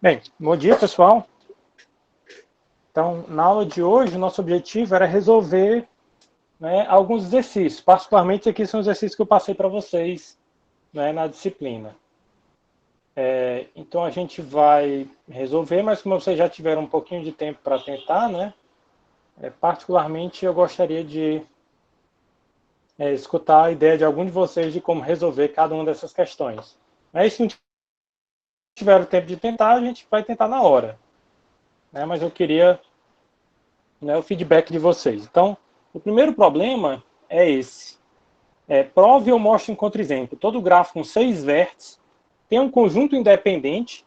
Bem, bom dia, pessoal. Então, na aula de hoje, o nosso objetivo era resolver, né, alguns exercícios. Particularmente, aqui são os exercícios que eu passei para vocês, né, na disciplina. Então, a gente vai resolver, mas como vocês já tiveram um pouquinho de tempo para tentar, né, particularmente, eu gostaria de escutar a ideia de algum de vocês de como resolver cada uma dessas questões. Mas, se não tiver o tempo de tentar, a gente vai tentar na hora. Né, mas eu queria, né, o feedback de vocês. Então, o primeiro problema é esse. Prove ou mostre um contra-exemplo. Todo gráfico com 6 vértices tem um conjunto independente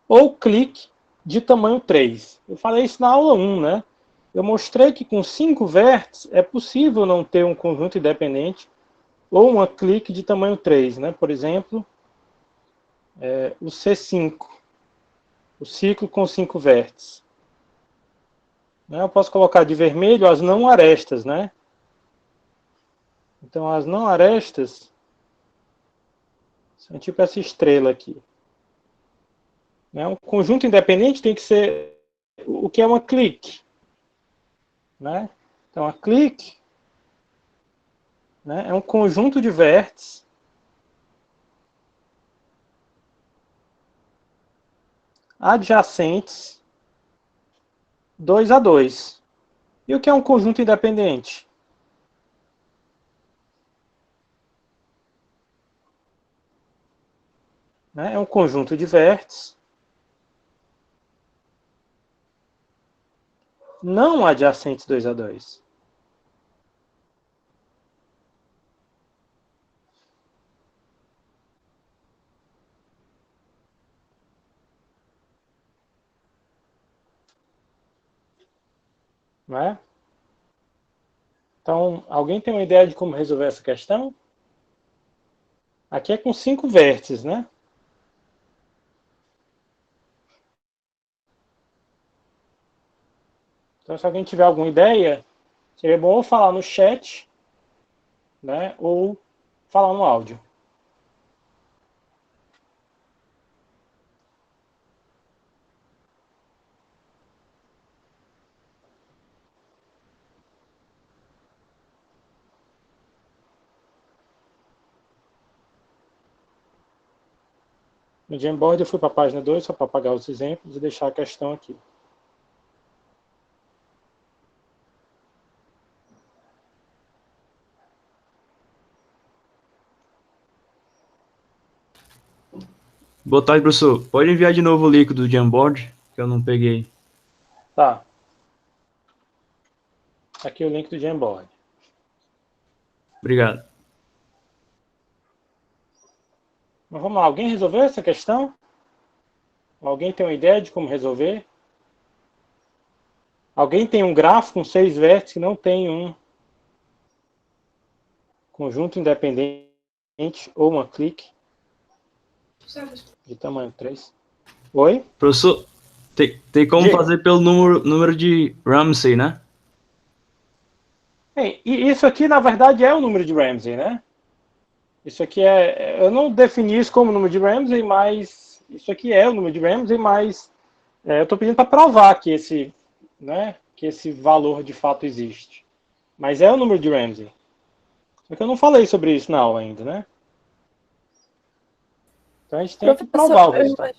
ou clique de tamanho 3. Eu falei isso na aula 1, né? Eu mostrei que com 5 vértices é possível não ter um conjunto independente ou uma clique de tamanho 3, né? Por exemplo, o C5, o ciclo com 5 vértices. Eu posso colocar de vermelho as não arestas, né? Então, as não arestas são tipo essa estrela aqui. Um conjunto independente tem que ser o que é uma clique. Né? Então, a clique, né, é um conjunto de vértices adjacentes 2 a 2. E o que é um conjunto independente? É um conjunto de vértices não adjacentes 2 a 2. Não é? Então, alguém tem uma ideia de como resolver essa questão? Aqui é com 5 vértices, né? Então, se alguém tiver alguma ideia, seria bom ou falar no chat, né, ou falar no áudio. No Jamboard eu fui para a página 2, só para apagar os exemplos e deixar a questão aqui. Boa tarde, professor. Pode enviar de novo o link do Jamboard, que eu não peguei. Tá. Aqui é o link do Jamboard. Obrigado. Mas vamos lá, alguém resolveu essa questão? Alguém tem uma ideia de como resolver? Alguém tem um gráfico com 6 vértices que não tem um conjunto independente ou uma clique de tamanho 3? Oi? Professor, tem como Diga. fazer pelo número de Ramsey, né? E isso aqui, na verdade, é o número de Ramsey, né? Isso aqui eu não defini isso como número de Ramsey, mas isso aqui é o número de Ramsey, mas eu estou pedindo para provar que esse valor de fato existe. Mas é o número de Ramsey. Só que eu não falei sobre isso na aula ainda, né? Então a gente tem que provar o resultado.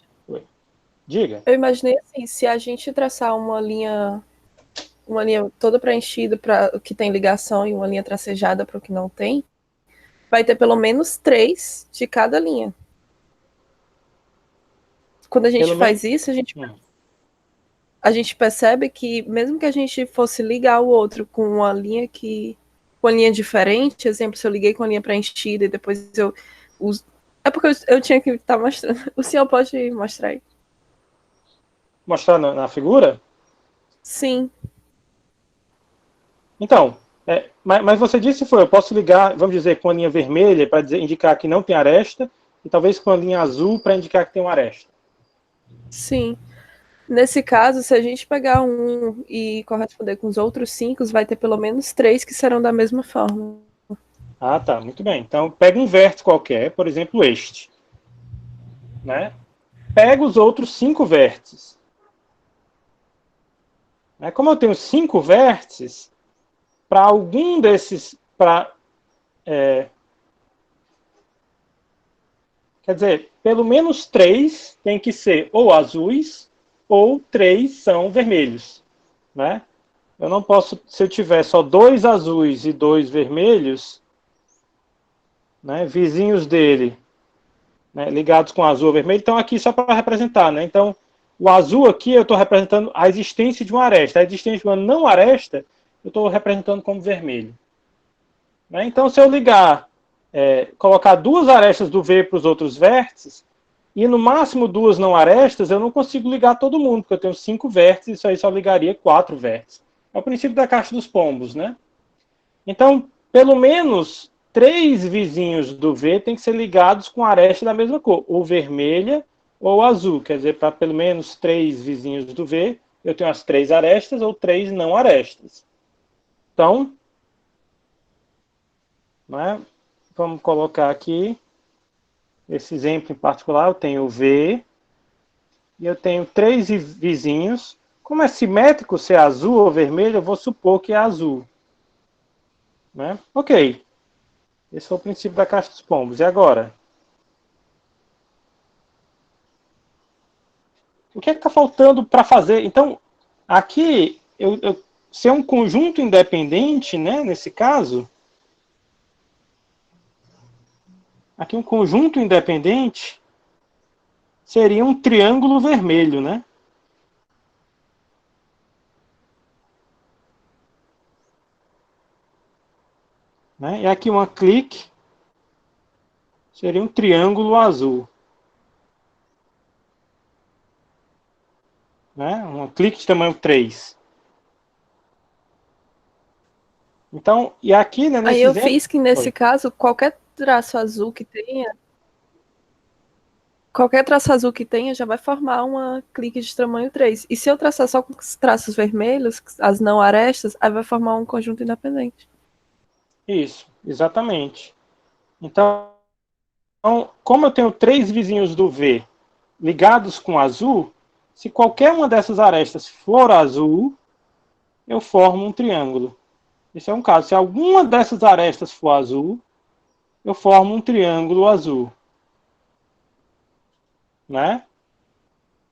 Diga. Eu imaginei assim, se a gente traçar uma linha toda preenchida para o que tem ligação e uma linha tracejada para o que não tem, vai ter pelo menos 3 de cada linha. Quando a gente faz isso, a gente percebe que mesmo que a gente fosse ligar o outro com uma linha diferente, exemplo, se eu liguei com a linha preenchida e depois eu uso... É porque eu tinha que estar mostrando. O senhor pode mostrar aí? Mostrar na figura? Sim. Então, mas você disse eu posso ligar, vamos dizer, com a linha vermelha para indicar que não tem aresta, e talvez com a linha azul para indicar que tem uma aresta. Sim. Nesse caso, se a gente pegar um e corresponder com os outros 5, vai ter pelo menos 3 que serão da mesma forma. Ah, tá, muito bem. Então, pega um vértice qualquer, por exemplo, este. Né? pego os outros 5 vértices. Como eu tenho 5 vértices, para algum desses... quer dizer, pelo menos 3 tem que ser ou azuis, ou 3 são vermelhos. Né? Eu não posso, se eu tiver só 2 azuis e 2 vermelhos, né, vizinhos dele, né, ligados com azul ou vermelho, então aqui só para representar. Né? Então, o azul aqui eu estou representando a existência de uma aresta. A existência de uma não aresta, eu estou representando como vermelho. Né? Então, se eu ligar, colocar 2 arestas do V para os outros vértices, e no máximo 2 não arestas, eu não consigo ligar todo mundo, porque eu tenho 5 vértices, isso aí só ligaria 4 vértices. É o princípio da caixa dos pombos, né? Então, pelo menos 3 vizinhos do V têm que ser ligados com aresta da mesma cor, ou vermelha ou azul. Quer dizer, para pelo menos 3 vizinhos do V, eu tenho as 3 arestas ou 3 não arestas. Então, né, vamos colocar aqui esse exemplo em particular. Eu tenho o V e eu tenho 3 vizinhos. Como é simétrico ser azul ou vermelho, eu vou supor que é azul. Né? Ok. Esse foi o princípio da caixa dos pombos. E agora? O que é que está faltando para fazer? Então, aqui, se é um conjunto independente, né, nesse caso, aqui um conjunto independente seria um triângulo vermelho, né? E aqui uma clique seria um triângulo azul. Né? Uma clique de tamanho 3. Então, e aqui, né, nesse Aí eu exemplo... fiz que nesse caso, qualquer traço azul que tenha já vai formar uma clique de tamanho 3. E se eu traçar só com os traços vermelhos, as não arestas, aí vai formar um conjunto independente. Isso, exatamente. Então, como eu tenho 3 vizinhos do V ligados com azul, se qualquer uma dessas arestas for azul, eu formo um triângulo. Esse é um caso. Se alguma dessas arestas for azul, eu formo um triângulo azul. Né?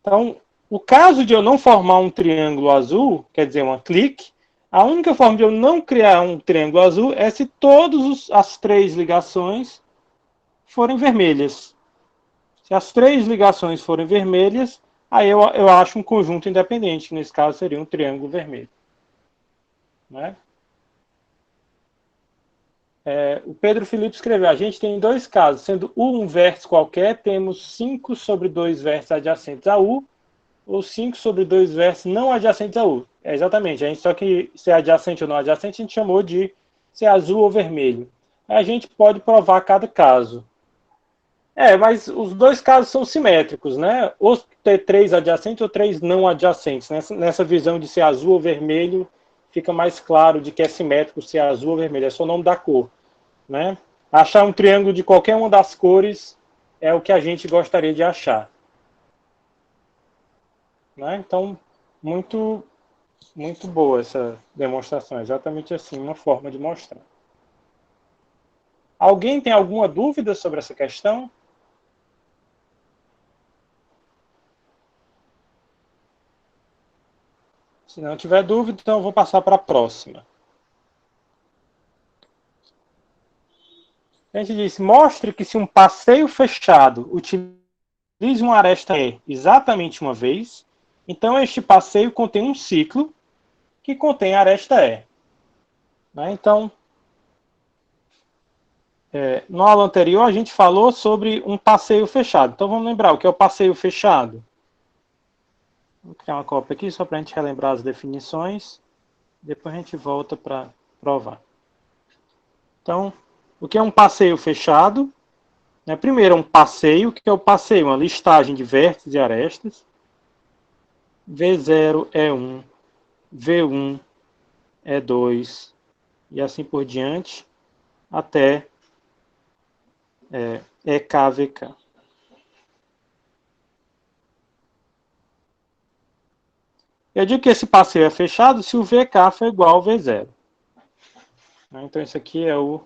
Então, o caso de eu não formar um triângulo azul, quer dizer, uma clique, a única forma de eu não criar um triângulo azul é se todas as 3 ligações forem vermelhas. Se as 3 ligações forem vermelhas, aí eu acho um conjunto independente, que nesse caso seria um triângulo vermelho. Né? O Pedro Felipe escreveu, a gente tem 2 casos, sendo U um vértice qualquer, temos 5 sobre 2 vértices adjacentes a U, ou 5 sobre 2 vértices não adjacentes a U. Exatamente, a gente, só que se é adjacente ou não adjacente, a gente chamou de se é azul ou vermelho. A gente pode provar cada caso. Mas os 2 casos são simétricos, né? Ou ter 3 adjacentes ou 3 não adjacentes. Nessa visão de ser azul ou vermelho, fica mais claro de que é simétrico se é azul ou vermelho. É só o nome da cor. Né? Achar um triângulo de qualquer uma das cores é o que a gente gostaria de achar. Né? Então, muito, muito boa essa demonstração. Exatamente assim, uma forma de mostrar. Alguém tem alguma dúvida sobre essa questão? Se não tiver dúvida, então eu vou passar para a próxima. A gente diz, mostre que se um passeio fechado utilize uma aresta E exatamente uma vez, então este passeio contém um ciclo que contém a aresta E. Então, no aula anterior a gente falou sobre um passeio fechado. Então vamos lembrar o que é o passeio fechado. Vou criar uma cópia aqui só para a gente relembrar as definições. Depois a gente volta para provar. Então, o que é um passeio fechado? Primeiro, um passeio. O que é o passeio? Uma listagem de vértices e arestas. V0 é 1, V1 é 2, e assim por diante, até EKVK. Eu digo que esse passeio é fechado se o VK for igual ao V0. Então, isso aqui é o...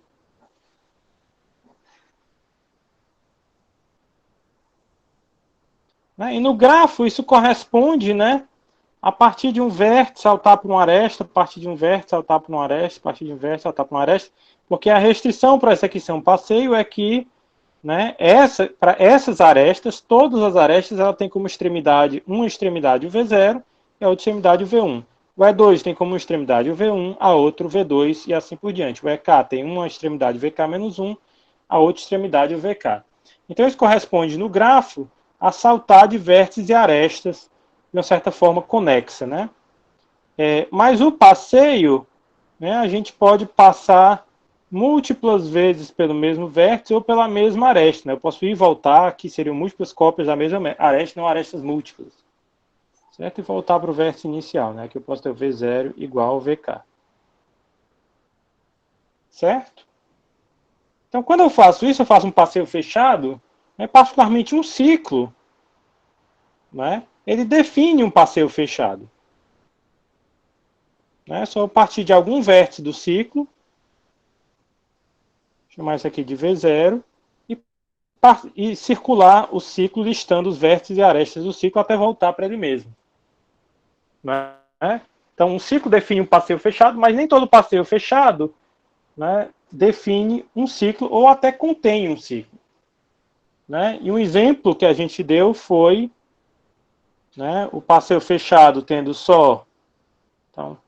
E no grafo, isso corresponde, né, a partir de um vértice saltar para uma aresta, a partir de um vértice saltar para uma aresta, a partir de um vértice saltar para uma aresta, porque a restrição para essa aqui ser um passeio é que, né, para essas arestas, todas as arestas, ela tem como extremidade, uma extremidade o V0 e a outra extremidade o V1. O E2 tem como extremidade o V1, a outra o V2 e assim por diante. O EK tem uma extremidade o VK-1, a outra extremidade o VK. Então isso corresponde no grafo a saltar de vértices e arestas de uma certa forma conexa, né? Mas o passeio, né, a gente pode passar múltiplas vezes pelo mesmo vértice ou pela mesma aresta, né? Eu posso ir e voltar, que seriam múltiplas cópias da mesma aresta, não arestas múltiplas. Certo? E voltar para o vértice inicial, né? Que eu posso ter o V0 igual ao VK. Certo? Então, quando eu faço isso, eu faço um passeio fechado, particularmente um ciclo, né? Ele define um passeio fechado. Só a partir de algum vértice do ciclo, chamar isso aqui de V0, e circular o ciclo listando os vértices e arestas do ciclo até voltar para ele mesmo. Então, um ciclo define um passeio fechado, mas nem todo passeio fechado, né, define um ciclo ou até contém um ciclo. E um exemplo que a gente deu foi, né, o passeio fechado tendo só... Então,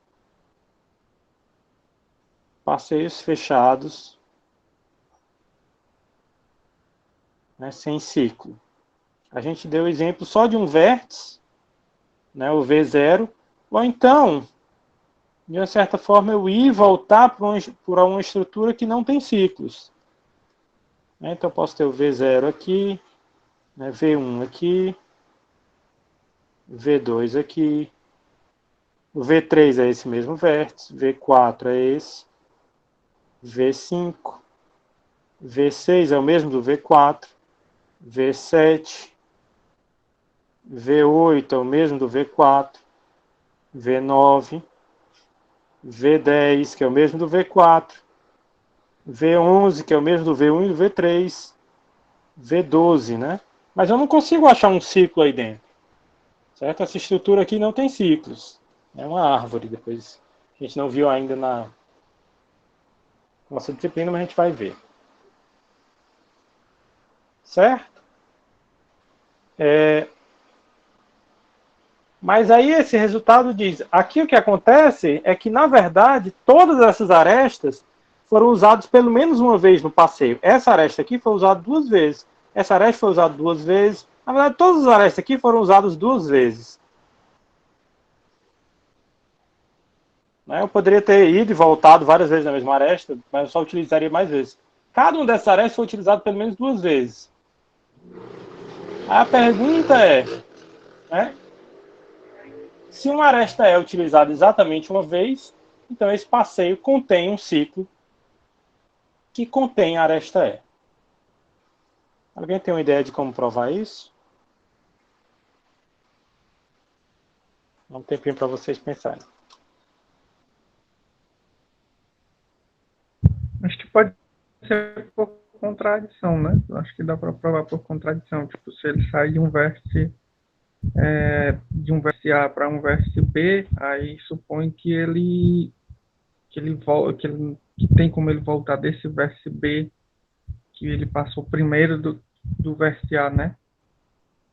passeios fechados, né, sem ciclo. A gente deu o exemplo só de um vértice, né, o V0, ou então, de uma certa forma, eu ir e voltar para uma estrutura que não tem ciclos. Então, eu posso ter o V0 aqui, né, V1 aqui, V2 aqui, o V3 é esse mesmo vértice, V4 é esse, V5, V6 é o mesmo do V4, V7, V8 é o mesmo do V4, V9, V10, que é o mesmo do V4, V11, que é o mesmo do V1 e do V3, V12, né? Mas eu não consigo achar um ciclo aí dentro. Certo? Essa estrutura aqui não tem ciclos. É uma árvore, depois a gente não viu ainda na nossa disciplina, mas a gente vai ver. Certo? Mas aí esse resultado diz, aqui o que acontece é que, na verdade, todas essas arestas foram usadas pelo menos uma vez no passeio. Essa aresta aqui foi usada 2 vezes. Essa aresta foi usada 2 vezes. Na verdade, todas as arestas aqui foram usadas 2 vezes. Eu poderia ter ido e voltado várias vezes na mesma aresta, mas eu só utilizaria mais vezes. Cada uma dessas arestas foi utilizado pelo menos 2 vezes. A pergunta é, se uma aresta é utilizada exatamente uma vez, então esse passeio contém um ciclo que contém a aresta E. Alguém tem uma ideia de como provar isso? Dá um tempinho para vocês pensarem. Acho que pode ser por contradição, né? Acho que dá para provar por contradição. Tipo, se ele sai de um vértice A para um vértice B, aí supõe que tem como ele voltar desse vértice B que ele passou primeiro do vértice A, né?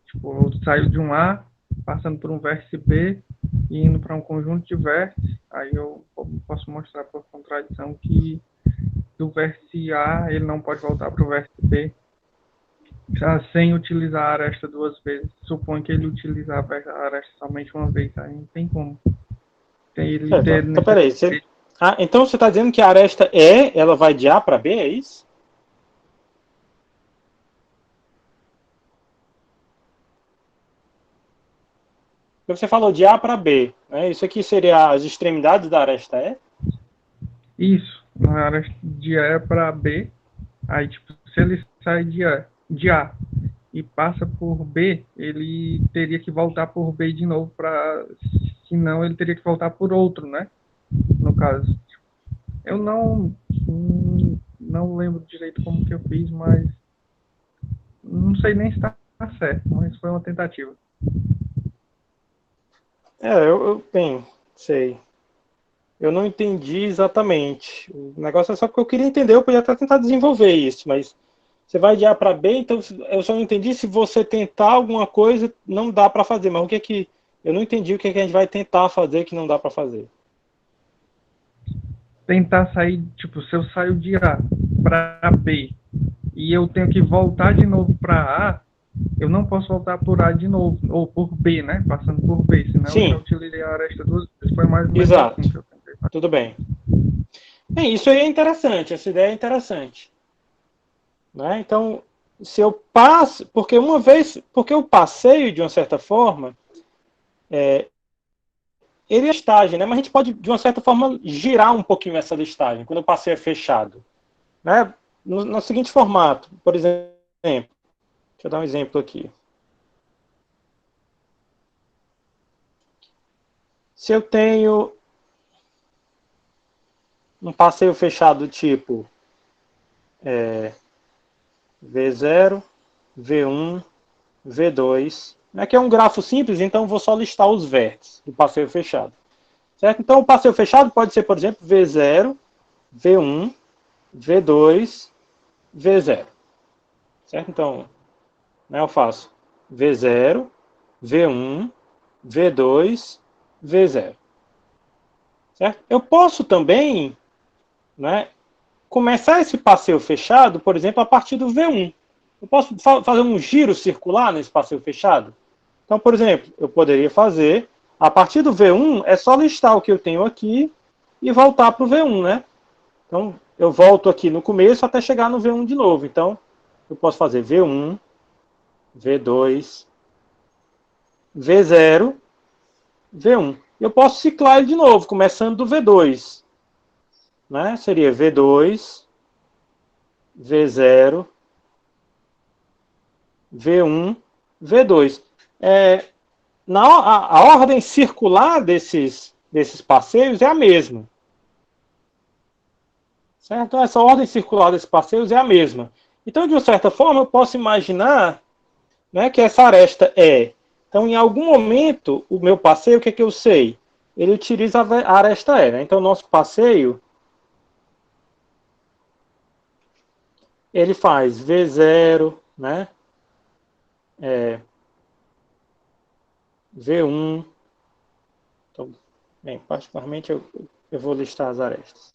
Tipo, saiu de um A, passando por um vértice B e indo para um conjunto de vértices. Aí eu posso mostrar por contradição que do vértice A ele não pode voltar para o vértice B sem utilizar a aresta 2 vezes. Supõe que ele utilizava a aresta somente uma vez, aí não tem como. Então, peraí. Então você está dizendo que a aresta E, ela vai de A para B, é isso? Você falou de A para B, né? Isso aqui seria as extremidades da aresta E? Isso, na aresta de E para B, aí tipo, se ele sai de A e passa por B, ele teria que voltar por B de novo para que não, ele teria que voltar por outro, né? No caso. Eu não lembro direito como que eu fiz, mas não sei nem se está certo, mas foi uma tentativa. Bem, sei. Eu não entendi exatamente. O negócio é só porque eu queria entender, eu podia até tentar desenvolver isso, mas você vai de A para B, então eu só não entendi se você tentar alguma coisa, não dá para fazer, mas o que é que... Eu não entendi o que é que a gente vai tentar fazer que não dá para fazer. Tentar sair, tipo, se eu saio de A para B e eu tenho que voltar de novo para A, eu não posso voltar por A de novo, ou por B, né? Passando por B, senão Sim. eu utilizei a aresta duas vezes. Foi mais ou menos Exato. assim que eu tentei fazer. Tudo bem. Bem, isso aí é interessante, essa ideia é interessante. Né? Então, se eu passo... Porque o passeio, de uma certa forma, ele é listagem, né? Mas a gente pode, de uma certa forma, girar um pouquinho essa listagem, quando o passeio é fechado. Né? No seguinte formato, por exemplo, deixa eu dar um exemplo aqui. Se eu tenho um passeio fechado tipo V0, V1, V2, né, que é um grafo simples, então eu vou só listar os vértices do passeio fechado. Certo? Então o passeio fechado pode ser, por exemplo, V0, V1, V2, V0. Certo? Então, né, eu faço V0, V1, V2, V0. Certo? Eu posso também, né, começar esse passeio fechado, por exemplo, a partir do V1. Eu posso fazer um giro circular nesse passeio fechado? Então, por exemplo, eu poderia fazer, a partir do V1, é só listar o que eu tenho aqui e voltar para o V1, né? Então, eu volto aqui no começo até chegar no V1 de novo. Então, eu posso fazer V1, V2, V0, V1. Eu posso ciclar ele de novo, começando do V2. Né? Seria V2, V0, V1, V2. A ordem circular desses passeios é a mesma. Certo? Então, essa ordem circular desses passeios é a mesma. Então, de uma certa forma, eu posso imaginar, né, que essa aresta é. Então, em algum momento, o meu passeio, o que é que eu sei? Ele utiliza a aresta E. Né? Então, o nosso passeio, ele faz V0, né? V1. Então, bem, particularmente eu vou listar as arestas.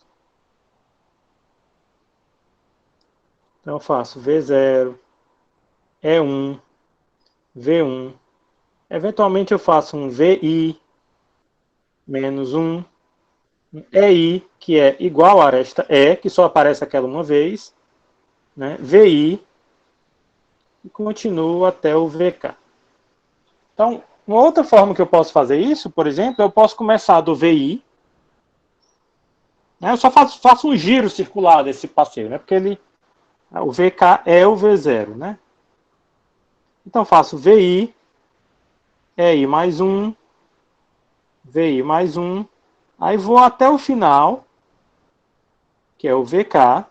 Então eu faço V0, E1, V1. Eventualmente eu faço um VI menos um EI, que é igual à aresta E, que só aparece aquela uma vez, né? VI, e continuo até o VK. Então, uma outra forma que eu posso fazer isso, por exemplo, eu posso começar do VI, né? Eu só faço um giro circular desse passeio, né? Porque o VK é o V0, né? Então faço VI, EI mais um, VI mais um, aí vou até o final, que é o VK,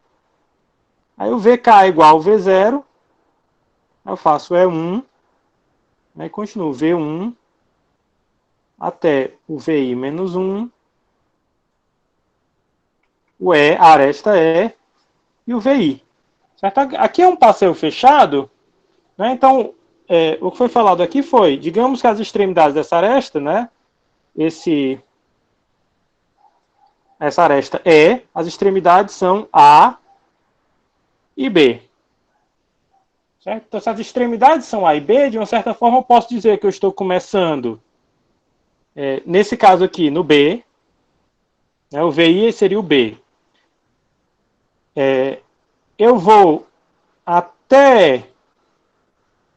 aí o VK é igual ao V0, aí eu faço E1, aí continuo V1, até o VI menos 1, o E, a aresta E, e o VI. Certo? Aqui é um passeio fechado, né? Então, o que foi falado aqui foi, digamos que as extremidades dessa aresta, né? Essa aresta E, as extremidades são A e B. Certo? Então, se as extremidades são A e B, de uma certa forma eu posso dizer que eu estou começando, nesse caso aqui, no B, né? O VI seria o B. Eu vou até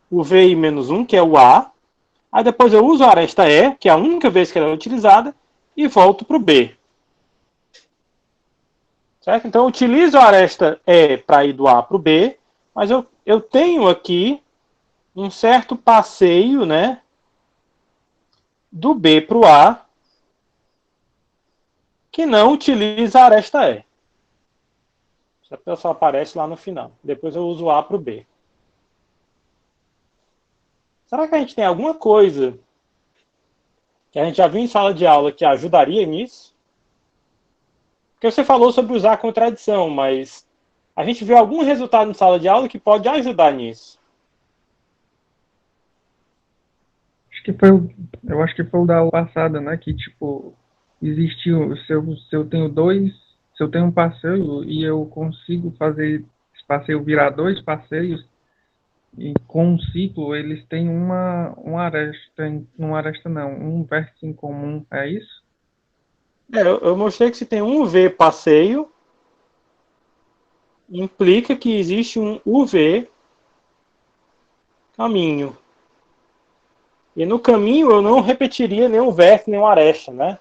o VI menos 1, que é o A, aí depois eu uso a aresta E, que é a única vez que ela é utilizada, e volto para o B. Certo? Então eu utilizo a aresta E para ir do A para o B, mas eu tenho aqui um certo passeio, né, do B para o A, que não utiliza a aresta E. Essa só aparece lá no final. Depois eu uso o A para o B. Será que a gente tem alguma coisa que a gente já viu em sala de aula que ajudaria nisso? Porque você falou sobre usar a contradição, mas a gente viu algum resultado em sala de aula que pode ajudar nisso. Eu acho que foi o da aula passada, né? Que, tipo, existiu, se eu tenho dois, se eu tenho um passeio e eu consigo fazer esse passeio virar dois passeios, e com um ciclo eles têm uma aresta, uma aresta não, um vértice em comum, é isso? Eu mostrei que se tem um V passeio, implica que existe um UV caminho. E no caminho eu não repetiria nenhum vértice, nenhuma aresta, né?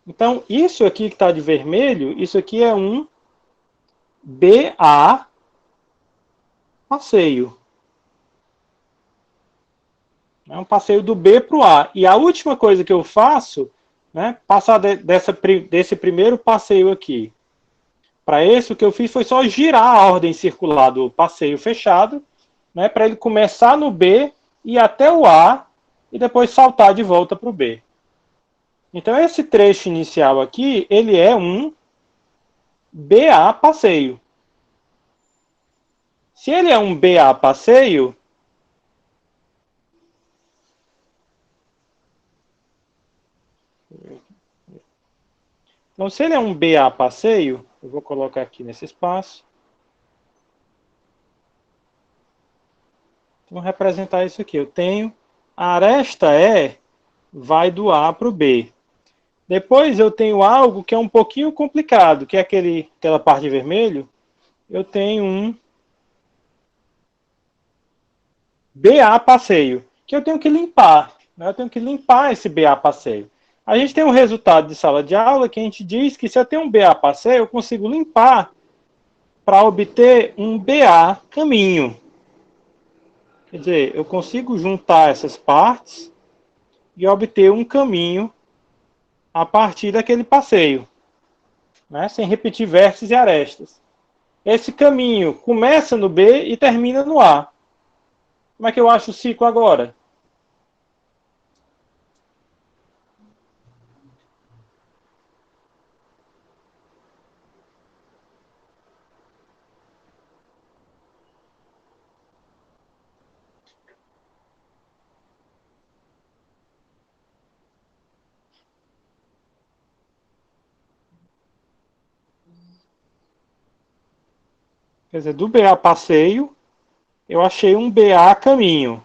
Então, isso aqui que está de vermelho, isso aqui é um BA passeio. É um passeio do B para o A. E a última coisa que eu faço, né, passar desse primeiro passeio aqui para esse, o que eu fiz foi só girar a ordem circular do passeio fechado, né, para ele começar no B, ir até o A e depois saltar de volta para o B. Então, esse trecho inicial aqui, ele é um BA passeio. Se ele é um BA passeio, então, se ele é um BA passeio, eu vou colocar aqui nesse espaço. Vou representar isso aqui. Eu tenho a aresta E vai do A para o B. Depois eu tenho algo que é um pouquinho complicado, que é aquela parte de vermelho. Eu tenho um BA passeio, que eu tenho que limpar. Né? Eu tenho que limpar esse BA passeio. A gente tem um resultado de sala de aula que a gente diz que se eu tenho um BA passeio, eu consigo limpar para obter um BA caminho. Quer dizer, eu consigo juntar essas partes e obter um caminho a partir daquele passeio, né? Sem repetir vértices e arestas. Esse caminho começa no B e termina no A. Como é que eu acho o ciclo agora? Quer dizer, do BA passeio, eu achei um BA caminho.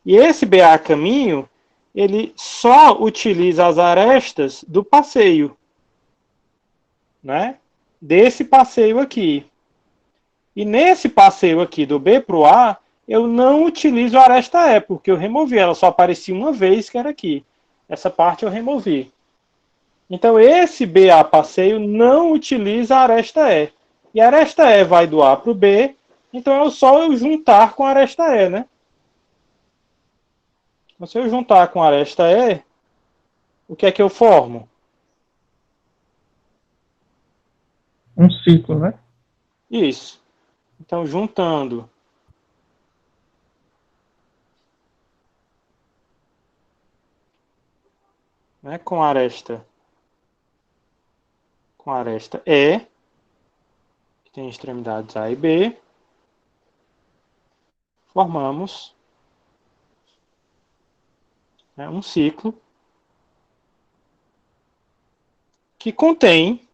E esse BA caminho, ele só utiliza as arestas do passeio, né? Desse passeio aqui. E nesse passeio aqui do B para o A, eu não utilizo a aresta E, porque eu removi. Ela só aparecia uma vez, que era aqui. Essa parte eu removi. Então, esse BA passeio não utiliza a aresta E. E a aresta E vai do A para o B, então é só eu juntar com a aresta E, né? Então, se eu juntar com a aresta E, o que é que eu formo? Um ciclo, né? Isso. Então, juntando né, com a aresta E, que tem extremidades A e B, formamos né, um ciclo que contém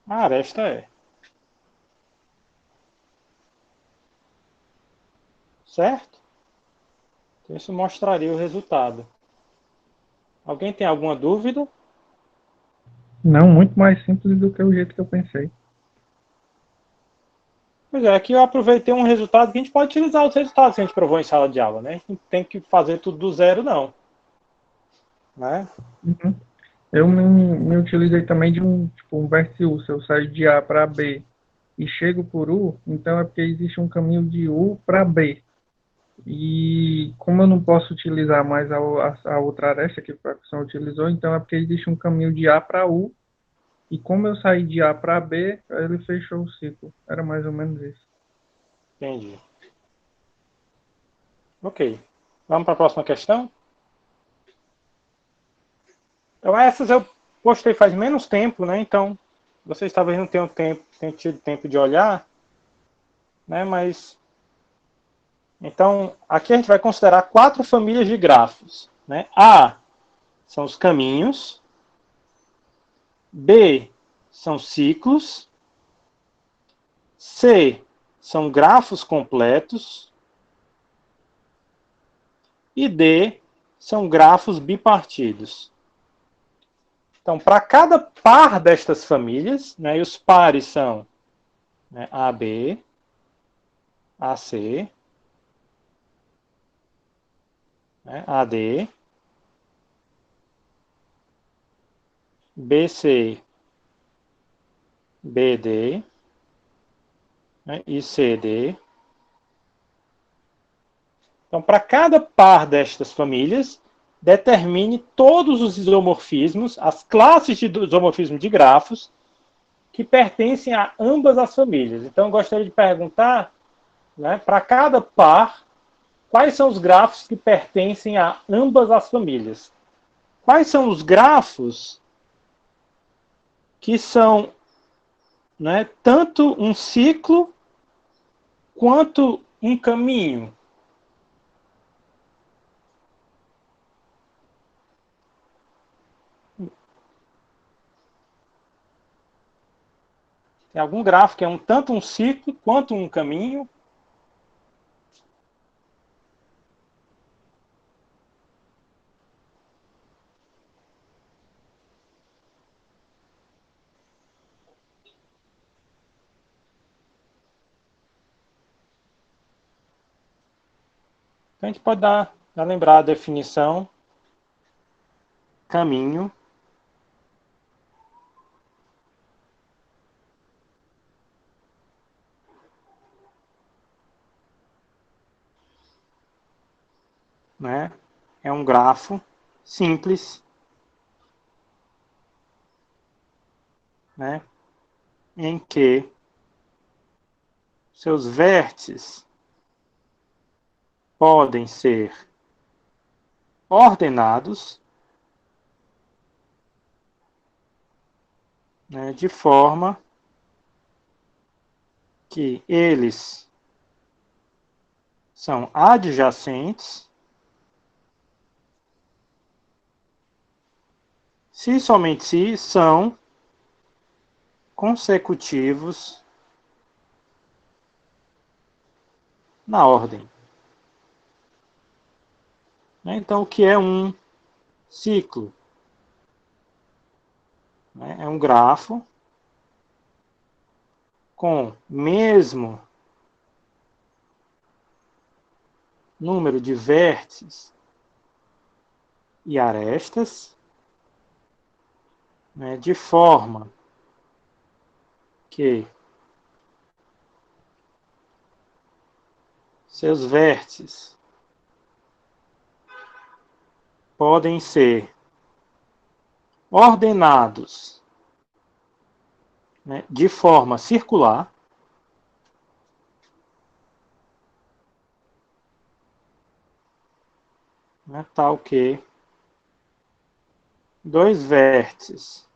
a aresta E. Certo? Então, isso mostraria o resultado. Alguém tem alguma dúvida? Não, muito mais simples do que o jeito que eu pensei. Pois é, aqui eu aproveitei um resultado que a gente pode utilizar os resultados que a gente provou em sala de aula, né? A gente não tem que fazer tudo do zero, não. Né? Uhum. Eu me utilizei também de um vértice U. Se eu saio de A para B e chego por U, então é porque existe um caminho de U para B. E como eu não posso utilizar mais a outra aresta que a função utilizou, então é porque existe um caminho de A para U, e como eu saí de A para B, ele fechou o ciclo. Era mais ou menos isso. Entendi. Ok. Vamos para a próxima questão? Então, essas eu postei faz menos tempo, né? Então, vocês talvez não tenham tido tempo de olhar, né? Mas, então, aqui a gente vai considerar 4 famílias de grafos, né? A são os caminhos, B são ciclos, C são grafos completos e D são grafos bipartidos. Então, para cada par destas famílias, né, e os pares são, né, AB, AC, né, AD, BC, BD, né, e CD. Então, para cada par destas famílias, determine todos os isomorfismos, as classes de isomorfismo de grafos, que pertencem a ambas as famílias. Então, eu gostaria de perguntar, né, para cada par, quais são os grafos que pertencem a ambas as famílias? Quais são os grafos que são, né, tanto um ciclo quanto um caminho? Tem algum grafo que é tanto um ciclo quanto um caminho? Então, a gente pode lembrar a definição caminho né, é um grafo simples, né, em que seus vértices podem ser ordenados, né, de forma que eles são adjacentes se somente se são consecutivos na ordem. Então, o que é um ciclo? É um grafo com mesmo número de vértices e arestas, né, de forma que seus vértices podem ser ordenados, né, de forma circular, né, tal que dois vértices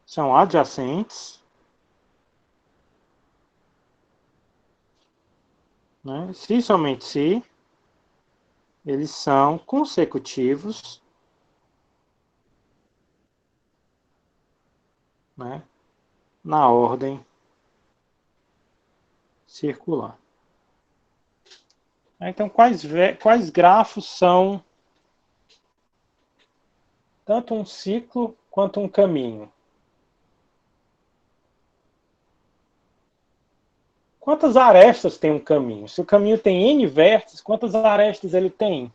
são adjacentes, né, se somente se eles são consecutivos, né, na ordem circular. Então, quais grafos são tanto um ciclo quanto um caminho? Quantas arestas tem um caminho? Se o caminho tem N vértices, quantas arestas ele tem?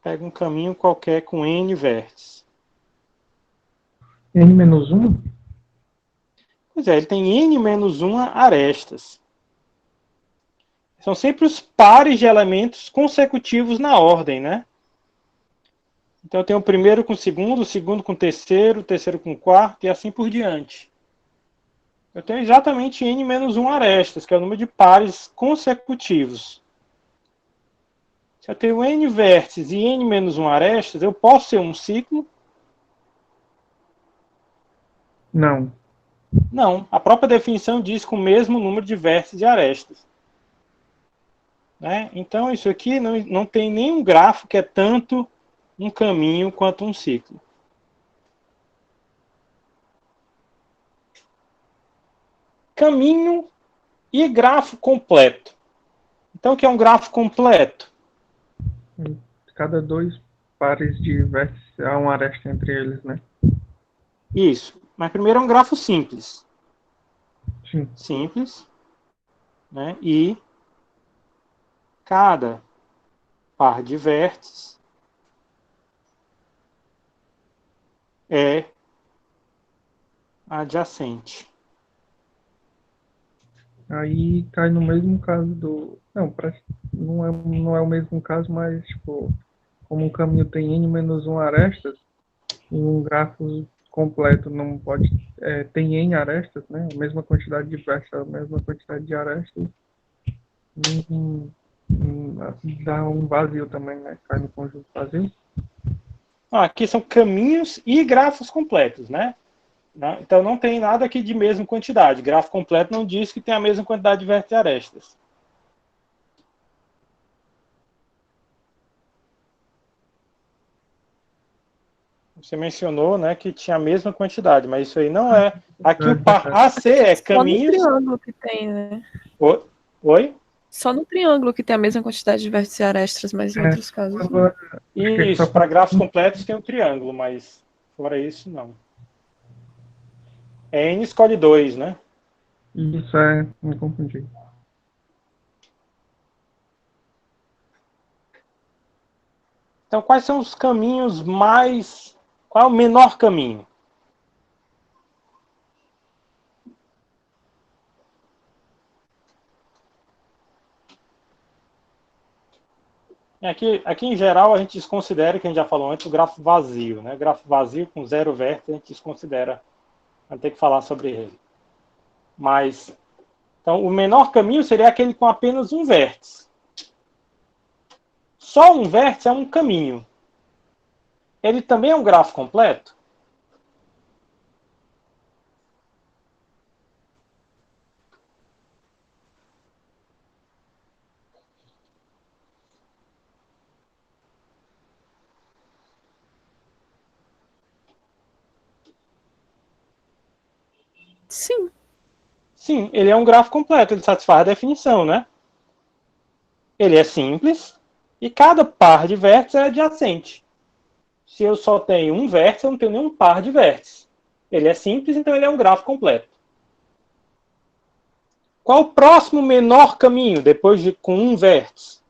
Pega um caminho qualquer com N vértices. N-1? Pois é, ele tem N-1 arestas. São sempre os pares de elementos consecutivos na ordem, né? Então eu tenho o primeiro com o segundo com o terceiro com o quarto e assim por diante. Eu tenho exatamente N-1 arestas, que é o número de pares consecutivos. Se eu tenho N vértices e N-1 arestas, eu posso ser um ciclo? Não. Não. A própria definição diz com o mesmo número de vértices e arestas. Né? Então isso aqui não tem nenhum grafo que é tanto um caminho quanto um ciclo. Caminho e grafo completo. Então o que é um grafo completo? Cada dois pares de vértices há uma aresta entre eles, né? Isso. Mas primeiro é um grafo simples. Sim. Simples. Né? E cada par de vértices é adjacente. Aí cai no mesmo caso do... Não é o mesmo caso, mas, tipo, como um caminho tem N-1 arestas, e um grafo completo não pode... tem N arestas, né? A mesma quantidade de vértices, a mesma quantidade de arestas. Dá um vazio também, né? Cai no conjunto vazio. Aqui são caminhos e grafos completos, né? Então não tem nada aqui de mesma quantidade. Grafo completo não diz que tem a mesma quantidade de vértices e arestas. Você mencionou, né, que tinha a mesma quantidade, mas isso aí não é. Aqui o par AC é caminhos. Só no triângulo que tem, né? Oi? Só no triângulo que tem a mesma quantidade de vértices e arestas, mas em outros casos não. Isso, para grafos completos tem um triângulo, mas fora isso, não. É N escolhe 2, né? Isso me confundi. Então, quais são os caminhos mais... Qual é o menor caminho? Aqui, em geral, a gente desconsidera, que a gente já falou antes, o grafo vazio. Né? Grafo vazio com 0 vértices, a gente desconsidera. Vai ter que falar sobre ele. Mas, então, o menor caminho seria aquele com apenas um vértice. Só um vértice é um caminho. Ele também é um grafo completo? Sim. Sim, ele é um grafo completo, ele satisfaz a definição, né? Ele é simples e cada par de vértices é adjacente. Se eu só tenho um vértice, eu não tenho nenhum par de vértices. Ele é simples, então ele é um grafo completo. Qual o próximo menor caminho depois de com um vértice?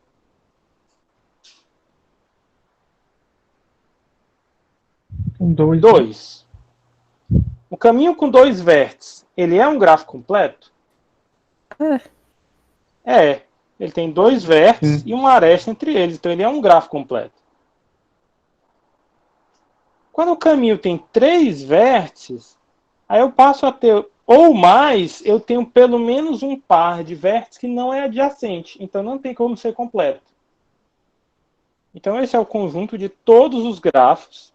Com dois. 2. O caminho com 2 vértices, ele é um grafo completo? É. Ele tem 2 vértices e uma aresta entre eles, então ele é um grafo completo. Quando o caminho tem 3 vértices, aí eu passo a ter, ou mais, eu tenho pelo menos um par de vértices que não é adjacente, então não tem como ser completo. Então esse é o conjunto de todos os grafos,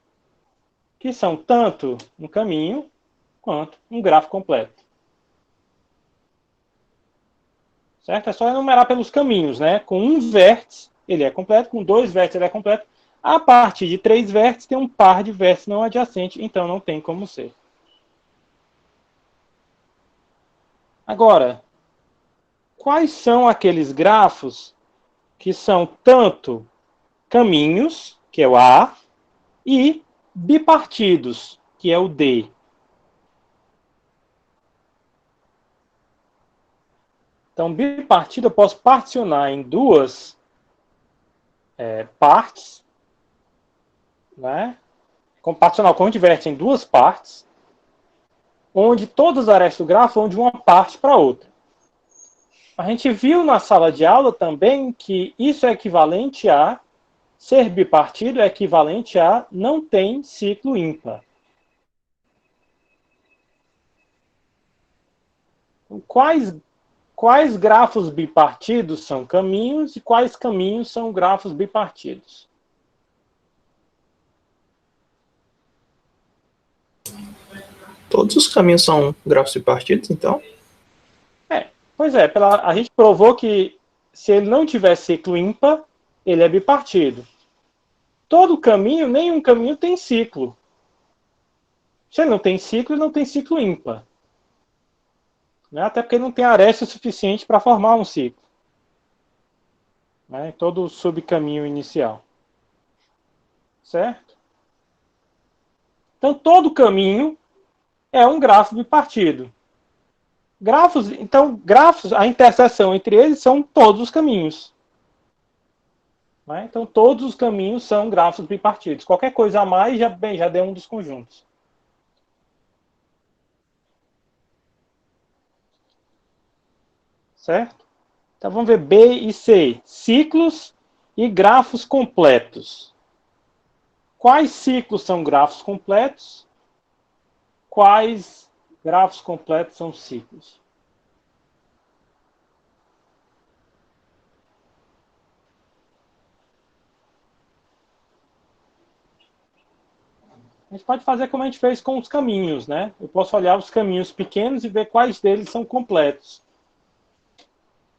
que são tanto um caminho quanto um grafo completo. Certo? É só enumerar pelos caminhos, né? Com um vértice, ele é completo, com 2 vértices, ele é completo. A partir de 3 vértices, tem um par de vértices não adjacentes, então não tem como ser. Agora, quais são aqueles grafos que são tanto caminhos, que é o A, e bipartidos, que é o D? Então, bipartido eu posso particionar em duas partes né? Particional com vértice em duas partes, onde todas as arestas do grafo vão de uma parte para outra. A gente viu na sala de aula também que isso é equivalente a ser bipartido, é equivalente a não tem ciclo ímpar. Quais grafos bipartidos são caminhos e quais caminhos são grafos bipartidos? Todos os caminhos são grafos bipartidos, então? Pois é, a gente provou que se ele não tiver ciclo ímpar, ele é bipartido. Todo caminho, nenhum caminho tem ciclo. Se ele não tem ciclo, ele não tem ciclo ímpar. Né? Até porque ele não tem aresta suficiente para formar um ciclo. Né? Todo o subcaminho inicial. Certo? Então, todo caminho é um grafo bipartido. Grafos, a interseção entre eles são todos os caminhos. Né? Então, todos os caminhos são grafos bipartidos. Qualquer coisa a mais já deu um dos conjuntos. Certo? Então, vamos ver B e C. Ciclos e grafos completos. Quais ciclos são grafos completos? Quais grafos completos são ciclos? A gente pode fazer como a gente fez com os caminhos, né? Eu posso olhar os caminhos pequenos e ver quais deles são completos.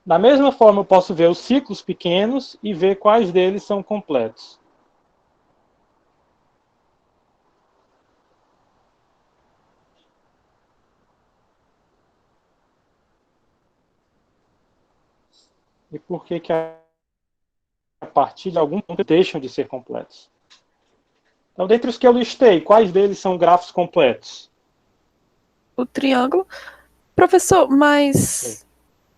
Da mesma forma, eu posso ver os ciclos pequenos e ver quais deles são completos. E por que a partir de algum ponto deixam de ser completos? Então, dentre os que eu listei, quais deles são grafos completos? O triângulo. Professor, mas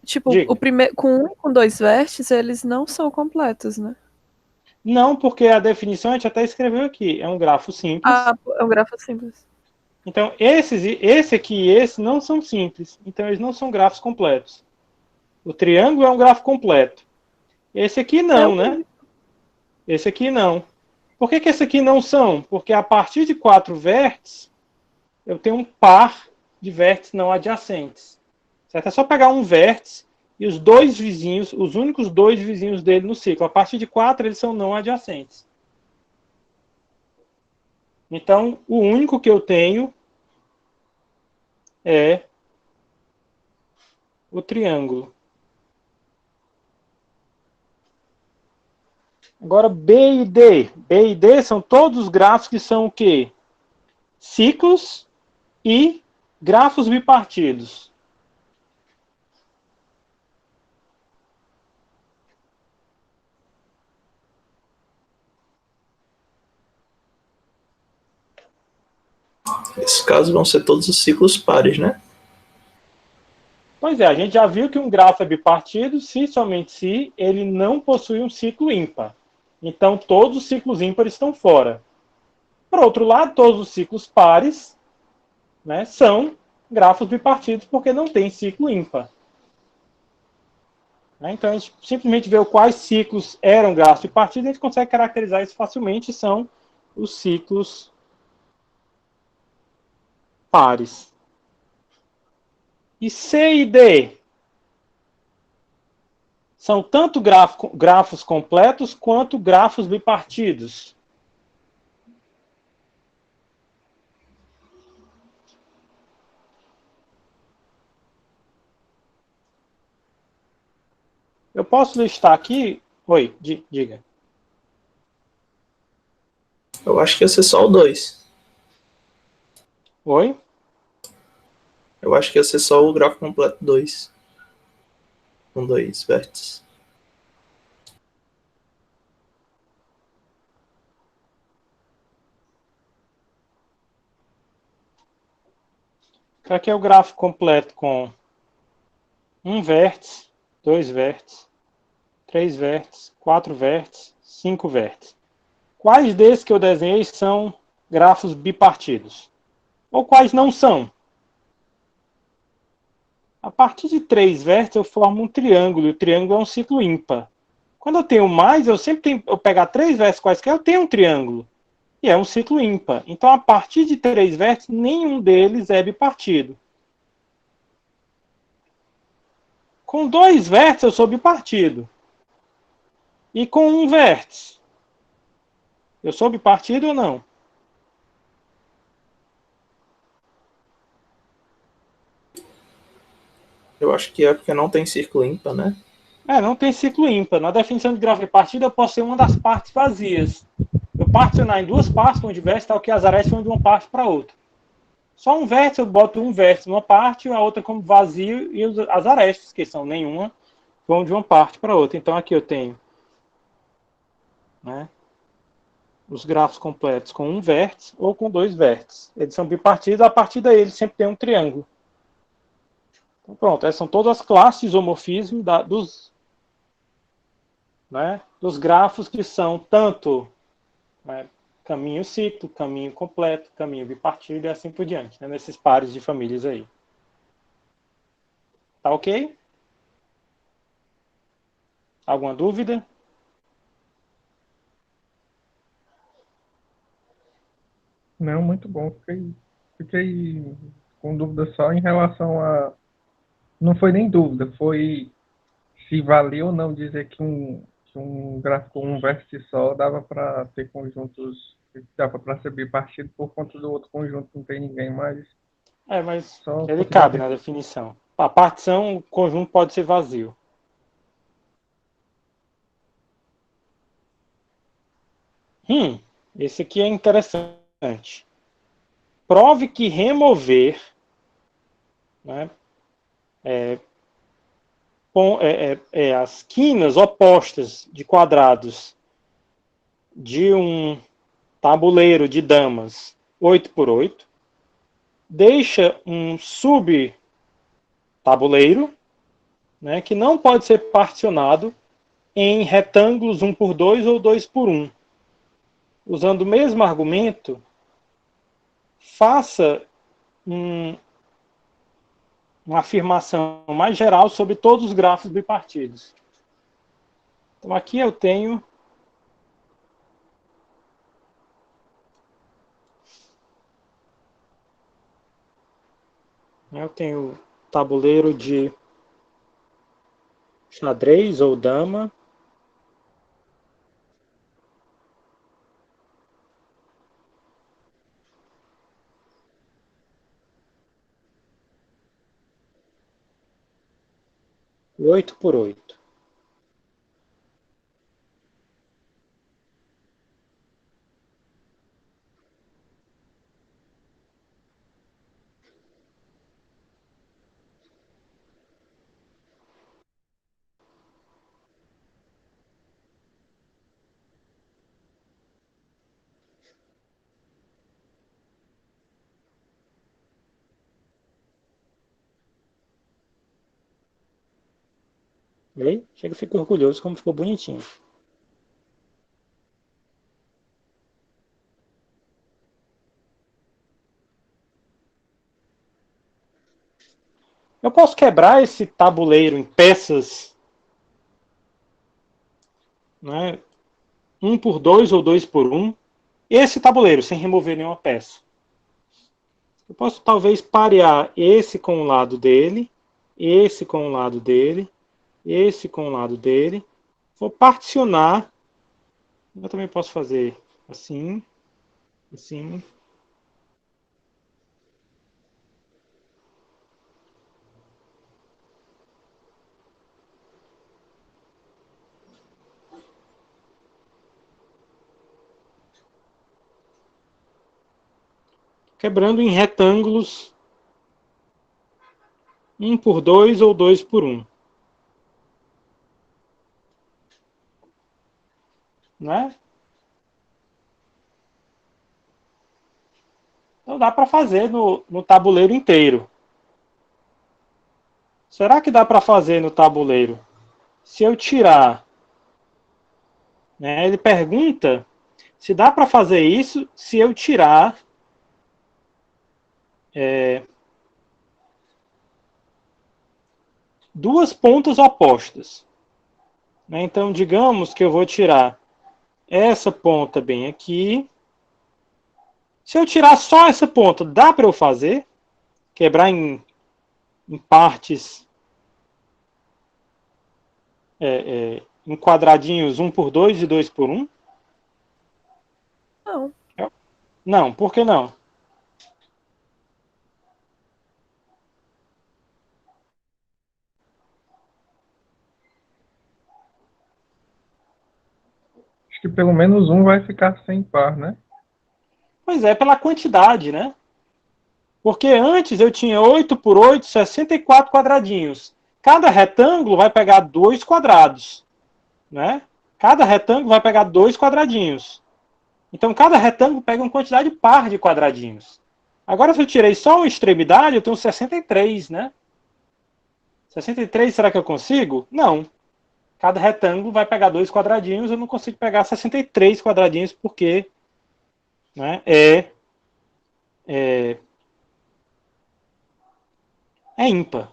tipo, Diga. o primeiro com um e com dois vértices, eles não são completos, né? Não, porque a definição a gente até escreveu aqui. É um grafo simples. É um grafo simples. Então, esse aqui e esse não são simples. Então, eles não são grafos completos. O triângulo é um grafo completo. Esse aqui não, né? Esse aqui não. Por que esse aqui não são? Porque a partir de 4 vértices, eu tenho um par de vértices não adjacentes. Certo? É só pegar um vértice e os dois vizinhos, os únicos dois vizinhos dele no ciclo. A partir de 4, eles são não adjacentes. Então, o único que eu tenho é o triângulo. Agora, B e D. B e D são todos os grafos que são o quê? Ciclos e grafos bipartidos. Nesse caso, vão ser todos os ciclos pares, né? Pois é, a gente já viu que um grafo é bipartido se somente se ele não possui um ciclo ímpar. Então, todos os ciclos ímpares estão fora. Por outro lado, todos os ciclos pares, né, são grafos bipartidos porque não tem ciclo ímpar. Então, a gente simplesmente vê quais ciclos eram grafos bipartidos e a gente consegue caracterizar isso facilmente, são os ciclos pares. E C e D são tanto grafos completos quanto grafos bipartidos. Eu posso listar aqui... Oi, diga. Eu acho que ia ser só o 2. Oi? Eu acho que ia ser só o grafo completo 2. Com 2 vértices. Aqui é o gráfico completo com um vértice, 2 vértices, 3 vértices, 4 vértices, 5 vértices. quais desses que eu desenhei são grafos bipartidos? Ou quais não são? A partir de 3 vértices eu formo um triângulo, e o triângulo é um ciclo ímpar. Quando eu tenho mais, eu sempre tenho, eu pegar 3 vértices quaisquer, eu tenho um triângulo. E é um ciclo ímpar. Então, a partir de 3 vértices, nenhum deles é bipartido. Com 2 vértices, eu sou bipartido. E com 1 vértice, eu sou bipartido ou não? Eu acho que é porque não tem círculo ímpar, né? Não tem ciclo ímpar. Na definição de grafo bipartido, eu posso ser uma das partes vazias. Eu particionar em 2 partes, onde vértice, tal que as arestas vão de uma parte para outra. Só um vértice, eu boto um vértice numa parte, a outra como vazio, e as arestas, que são nenhuma, vão de uma parte para outra. Então, aqui eu tenho, né, os grafos completos com um vértice ou com 2 vértices. Eles são bipartidos, a partir daí eles sempre tem um triângulo. Então, pronto, essas são todas as classes de isomorfismo dos grafos que são tanto, né, caminho ciclo, caminho completo, caminho bipartido e assim por diante, né, nesses pares de famílias aí. Tá ok? Alguma dúvida? Não, muito bom. Fiquei com dúvida só em relação a. Não foi nem dúvida, foi se valia ou não dizer que um gráfico, um vértice só, dava para ter conjuntos, dava para ser bipartido por conta do outro conjunto, não tem ninguém mais. Mas Só ele continuar cabe na definição. A partição, o conjunto pode ser vazio. Esse aqui é interessante. Prove que remover, né, as quinas opostas de quadrados de um tabuleiro de damas 8x8 deixa um subtabuleiro, né, que não pode ser particionado em retângulos 1x2 ou 2x1. Usando o mesmo argumento, faça uma afirmação mais geral sobre todos os grafos bipartidos. Então, aqui eu tenho o tabuleiro de xadrez ou dama. Oito por oito. Chega e fico orgulhoso como ficou bonitinho. Eu posso quebrar esse tabuleiro em peças, né, 1x2 ou 2x1. Esse tabuleiro, sem remover nenhuma peça. Eu posso talvez parear esse com o lado dele, esse com o lado dele, esse com o lado dele. Vou particionar. Eu também posso fazer assim, assim. Quebrando em retângulos 1x2 ou 2x1. Né? Então dá para fazer no tabuleiro inteiro. Será que dá para fazer no tabuleiro? Se eu tirar, né, ele pergunta se dá para fazer isso se eu tirar duas pontas opostas. Né? Então, digamos que eu vou tirar essa ponta bem aqui. Se eu tirar só essa ponta, dá para eu fazer? Quebrar em partes, em quadradinhos 1 por 2 e 2 por 1? Não. Não, por que não? Acho que pelo menos um vai ficar sem par, né? Pois é, pela quantidade, né? Porque antes eu tinha 8 por 8, 64 quadradinhos. Cada retângulo vai pegar 2 quadrados. Né? Cada retângulo vai pegar 2 quadradinhos. Então, cada retângulo pega uma quantidade par de quadradinhos. Agora, se eu tirei só uma extremidade, eu tenho 63, né? 63, será que eu consigo? Não. Cada retângulo vai pegar 2 quadradinhos, eu não consigo pegar 63 quadradinhos, porque né, é ímpar.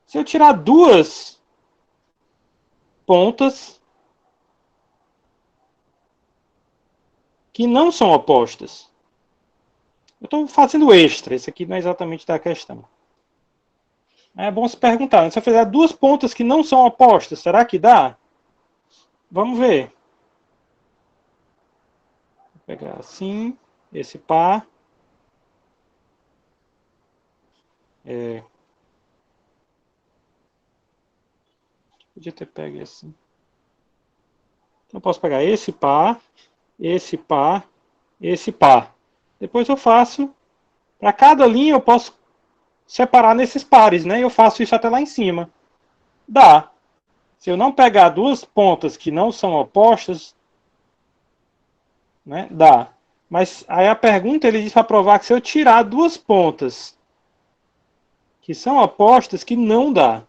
Se eu tirar duas pontas que não são opostas, eu estou fazendo extra, isso aqui não é exatamente da questão. É bom se perguntar, né? Se eu fizer duas pontas que não são opostas, será que dá? Vamos ver. Vou pegar assim, esse par. Podia ter pego assim. Então eu posso pegar esse par, esse par, esse par. Depois eu faço, para cada linha eu posso separar nesses pares, né? Eu faço isso até lá em cima. Dá. Se eu não pegar duas pontas que não são opostas, né? Dá. Mas aí a pergunta ele diz para provar que se eu tirar duas pontas que são opostas, que não dá.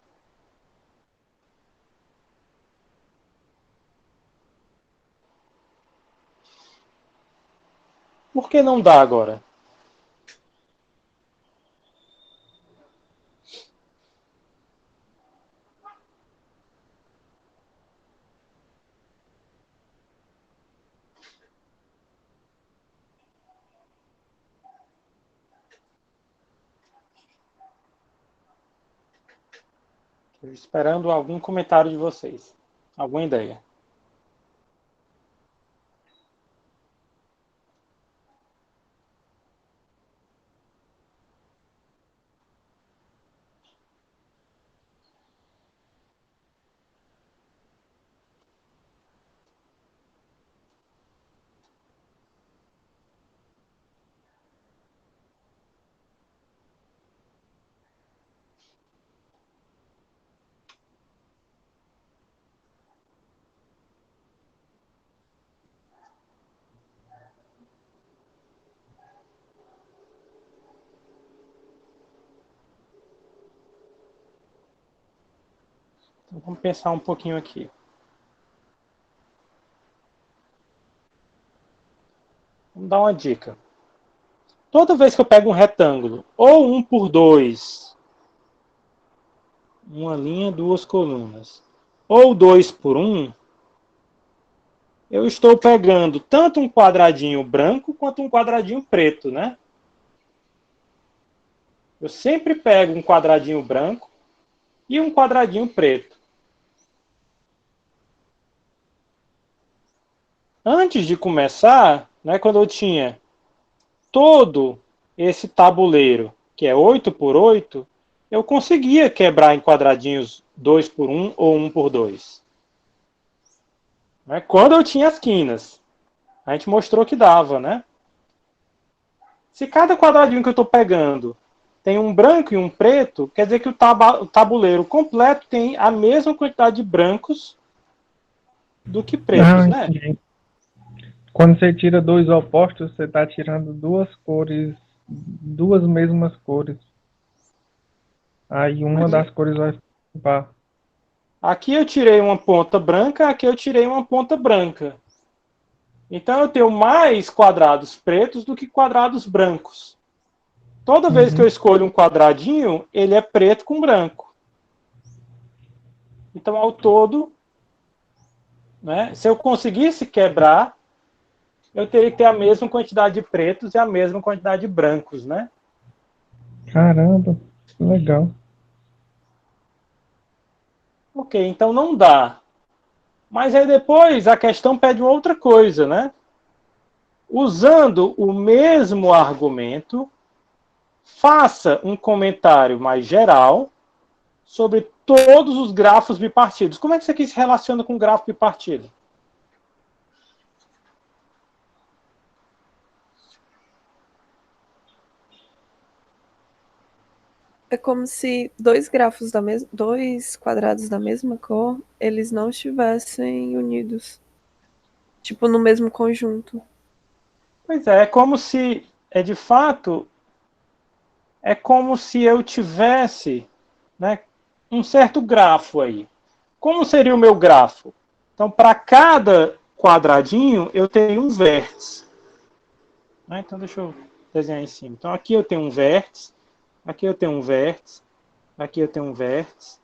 Por que não dá agora? Estou esperando algum comentário de vocês. Alguma ideia? Então, vamos pensar um pouquinho aqui. Vamos dar uma dica. Toda vez que eu pego um retângulo, ou 1 por 2, uma linha, duas colunas, ou 2 por 1, eu estou pegando tanto um quadradinho branco quanto um quadradinho preto, né? Eu sempre pego um quadradinho branco e um quadradinho preto. Antes de começar, né, quando eu tinha todo esse tabuleiro, que é 8 por 8, eu conseguia quebrar em quadradinhos 2 por 1 ou 1 por 2. Né? Quando eu tinha as quinas. A gente mostrou que dava, né? Se cada quadradinho que eu estou pegando tem um branco e um preto, quer dizer que o tabuleiro completo tem a mesma quantidade de brancos do que pretos, né? Entendi. Quando você tira dois opostos, você está tirando duas cores, duas mesmas cores. Aí uma das cores vai ficar. Aqui eu tirei uma ponta branca, aqui eu tirei uma ponta branca. Então eu tenho mais quadrados pretos do que quadrados brancos. Toda vez que eu escolho um quadradinho, ele é preto com branco. Então, ao todo, né, se eu conseguisse quebrar, eu teria que ter a mesma quantidade de pretos e a mesma quantidade de brancos, né? Caramba, que legal. Ok, então não dá. Mas aí depois a questão pede uma outra coisa, né? Usando o mesmo argumento, faça um comentário mais geral sobre todos os grafos bipartidos. Como é que isso aqui se relaciona com o grafo bipartido? É como se dois quadrados da mesma cor, eles não estivessem unidos. Tipo, no mesmo conjunto. Pois é como se, de fato, é como se eu tivesse, né, um certo grafo aí. Como seria o meu grafo? Então, para cada quadradinho, eu tenho um vértice. Então, deixa eu desenhar em cima. Então, aqui eu tenho um vértice, aqui eu tenho um vértice, aqui eu tenho um vértice.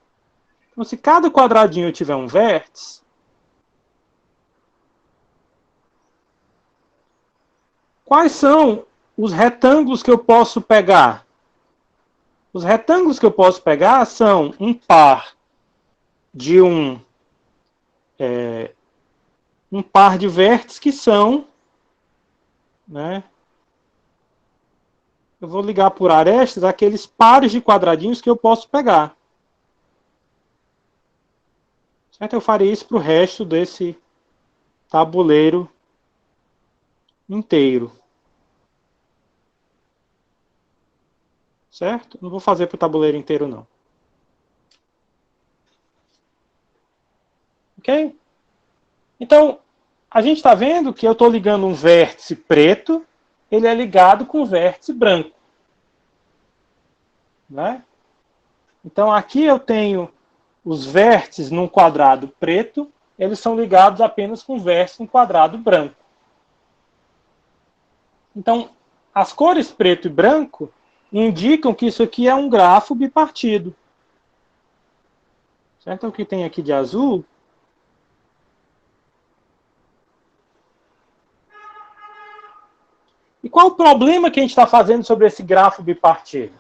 Então, se cada quadradinho tiver um vértice, quais são os retângulos que eu posso pegar? Os retângulos que eu posso pegar são um par de um par de vértices que são, né, eu vou ligar por arestas aqueles pares de quadradinhos que eu posso pegar. Certo? Eu farei isso para o resto desse tabuleiro inteiro. Certo? Não vou fazer para o tabuleiro inteiro, não. Ok? Então, a gente está vendo que eu estou ligando um vértice preto, ele é ligado com um vértice branco. Né? Então, aqui eu tenho os vértices num quadrado preto, eles são ligados apenas com vértice em quadrado branco. Então, as cores preto e branco indicam que isso aqui é um grafo bipartido. Certo? O que tem aqui de azul e qual o problema que a gente está fazendo sobre esse grafo bipartido?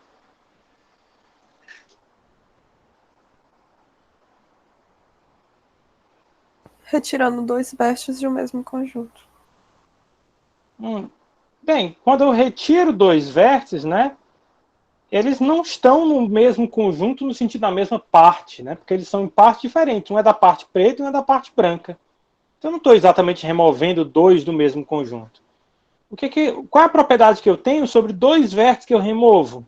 Retirando dois vértices de um mesmo conjunto. Bem, quando eu retiro dois vértices, né, eles não estão no mesmo conjunto no sentido da mesma parte, né, porque eles são em partes diferentes. Um é da parte preta e um é da parte branca. Então eu não estou exatamente removendo dois do mesmo conjunto. Qual é a propriedade que eu tenho sobre dois vértices que eu removo?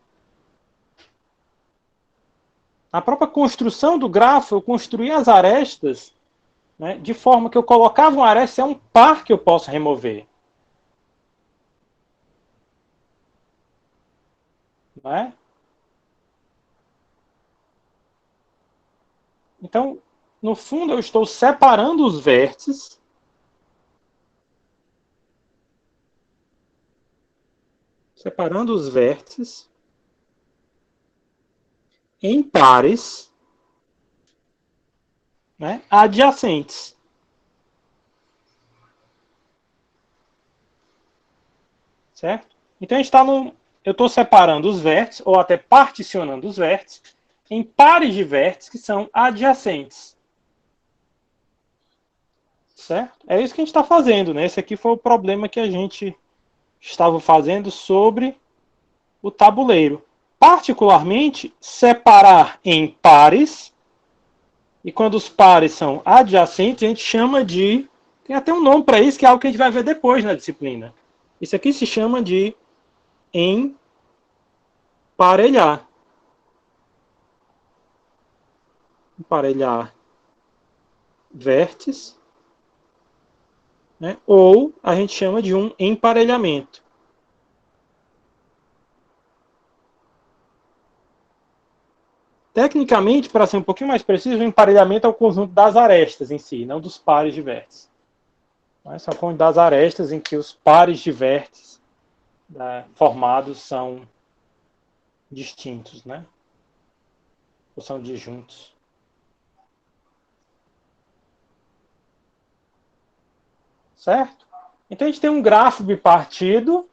Na própria construção do grafo, eu construí as arestas, né, de forma que eu colocava uma aresta, é um par que eu posso remover. Não é? Então, no fundo, eu estou separando os vértices em pares, né, adjacentes. Certo? Então, eu estou separando os vértices, ou até particionando os vértices, em pares de vértices que são adjacentes. Certo? É isso que a gente está fazendo. Né? Esse aqui foi o problema que a gente estava fazendo sobre o tabuleiro. Particularmente, separar em pares, e quando os pares são adjacentes, a gente chama de... Tem até um nome para isso, que é algo que a gente vai ver depois na disciplina. Isso aqui se chama de emparelhar. Emparelhar vértices, né? Ou a gente chama de um emparelhamento. Tecnicamente, para ser um pouquinho mais preciso, o emparelhamento é o conjunto das arestas em si, não dos pares de vértices. São o conjunto das arestas em que os pares de vértices, né, formados são distintos, né? Ou são disjuntos. Certo? Então a gente tem um grafo bipartido,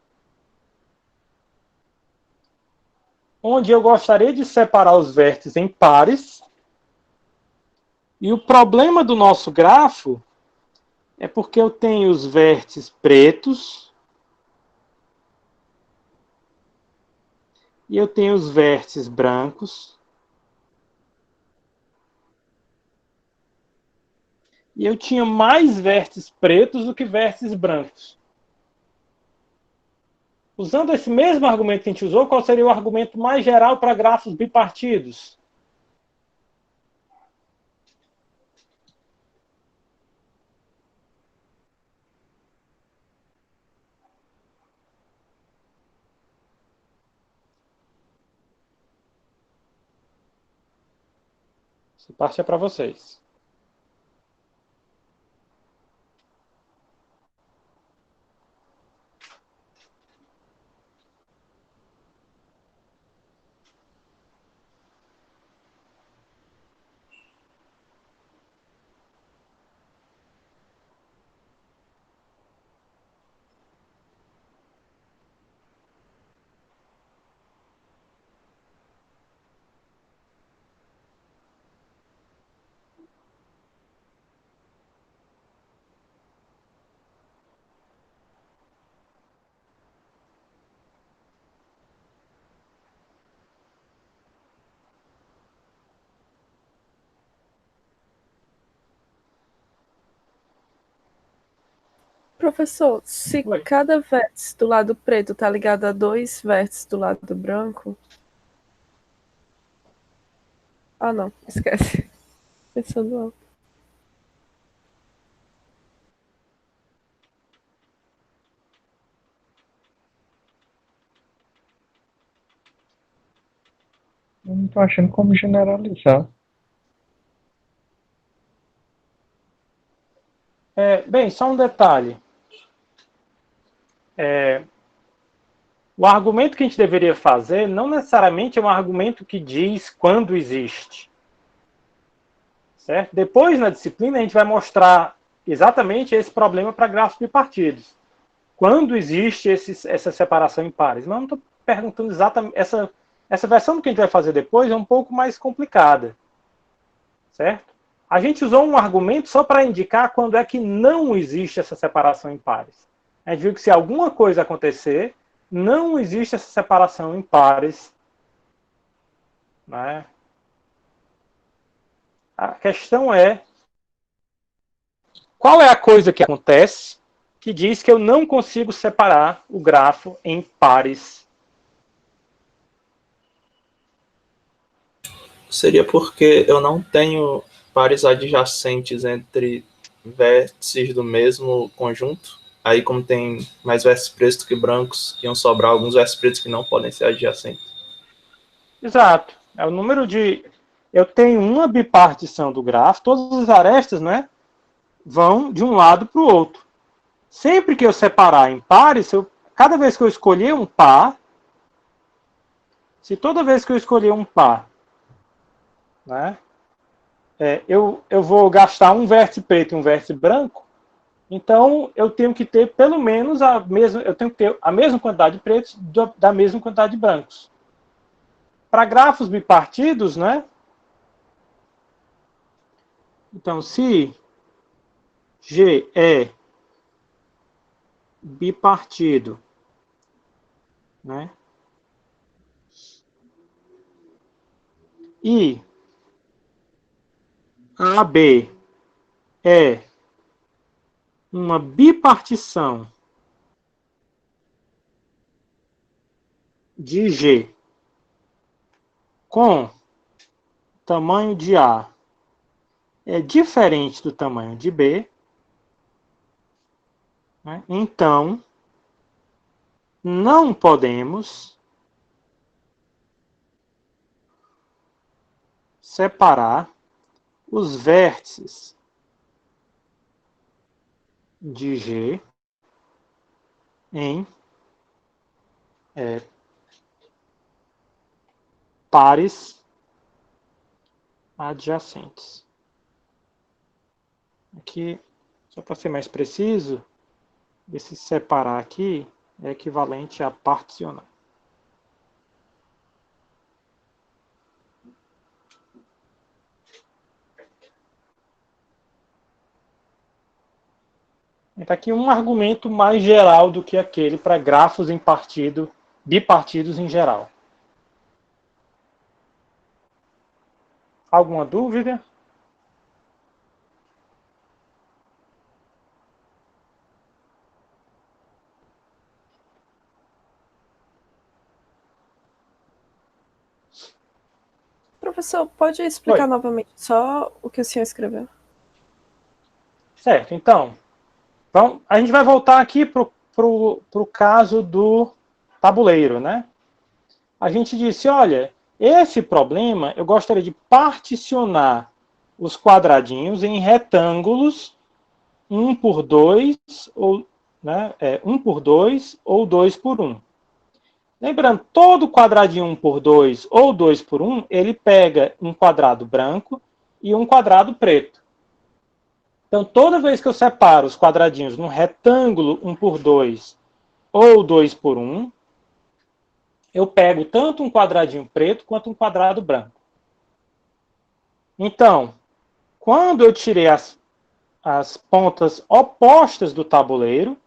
onde eu gostaria de separar os vértices em pares. E o problema do nosso grafo é porque eu tenho os vértices pretos e eu tenho os vértices brancos. E eu tinha mais vértices pretos do que vértices brancos. Usando esse mesmo argumento que a gente usou, qual seria o argumento mais geral para grafos bipartidos? Essa parte é para vocês. Professor, se Oi. cada vértice do lado preto está ligado a 2 vértices do lado branco... Ah, não, esquece. Pensando alto. Eu não tô achando como generalizar. Bem, só um detalhe. O argumento que a gente deveria fazer não necessariamente é um argumento que diz quando existe. Certo? Depois, na disciplina, a gente vai mostrar exatamente esse problema para grafos bipartidos. Quando existe essa separação em pares. Mas eu não estou perguntando exatamente... Essa versão que a gente vai fazer depois é um pouco mais complicada. Certo? A gente usou um argumento só para indicar quando é que não existe essa separação em pares. A gente viu que se alguma coisa acontecer, não existe essa separação em pares. Né? A questão é, qual é a coisa que acontece que diz que eu não consigo separar o grafo em pares? Seria porque eu não tenho pares adjacentes entre vértices do mesmo conjunto. Aí, como tem mais vértices pretos do que brancos, iam sobrar alguns vértices pretos que não podem ser adjacentes. Exato. É o número de... Eu tenho uma bipartição do grafo, todas as arestas, né, vão de um lado para o outro. Sempre que eu separar em pares, cada vez que eu escolher um par, se toda vez que eu escolher um par, né, eu vou gastar um vértice preto e um vértice branco, então eu tenho que ter pelo menos eu tenho que ter a mesma quantidade de pretos da mesma quantidade de brancos. Para grafos bipartidos, né? Então, se G é bipartido, né? E AB é uma bipartição de G com tamanho de A é diferente do tamanho de B, né? Então não podemos separar os vértices de G em pares adjacentes. Aqui, só para ser mais preciso, esse separar aqui é equivalente a particionar. Então, aqui um argumento mais geral do que aquele para grafos em partido, bipartidos em geral. Alguma dúvida? Professor, pode explicar novamente só o que o senhor escreveu? Certo, então, a gente vai voltar aqui para o caso do tabuleiro, né? A gente disse, olha, esse problema eu gostaria de particionar os quadradinhos em retângulos 1 por 2, ou, né, 1 por 2 ou 2 por 1. Lembrando, todo quadradinho 1 por 2 ou 2 por 1, ele pega um quadrado branco e um quadrado preto. Então, toda vez que eu separo os quadradinhos num retângulo 1 por 2 ou 2 por 1, eu pego tanto um quadradinho preto quanto um quadrado branco. Então, quando eu tirei as pontas opostas do tabuleiro,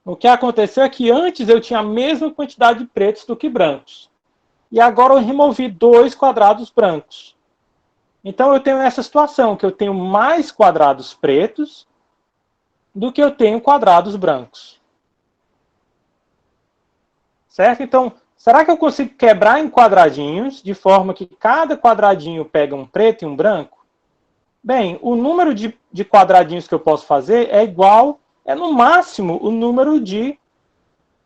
o que aconteceu é que antes eu tinha a mesma quantidade de pretos do que brancos. E agora eu removi 2 quadrados brancos. Então eu tenho essa situação, que eu tenho mais quadrados pretos do que eu tenho quadrados brancos. Certo? Então, será que eu consigo quebrar em quadradinhos, de forma que cada quadradinho pega um preto e um branco? Bem, o número de quadradinhos que eu posso fazer é igual, no máximo, o número de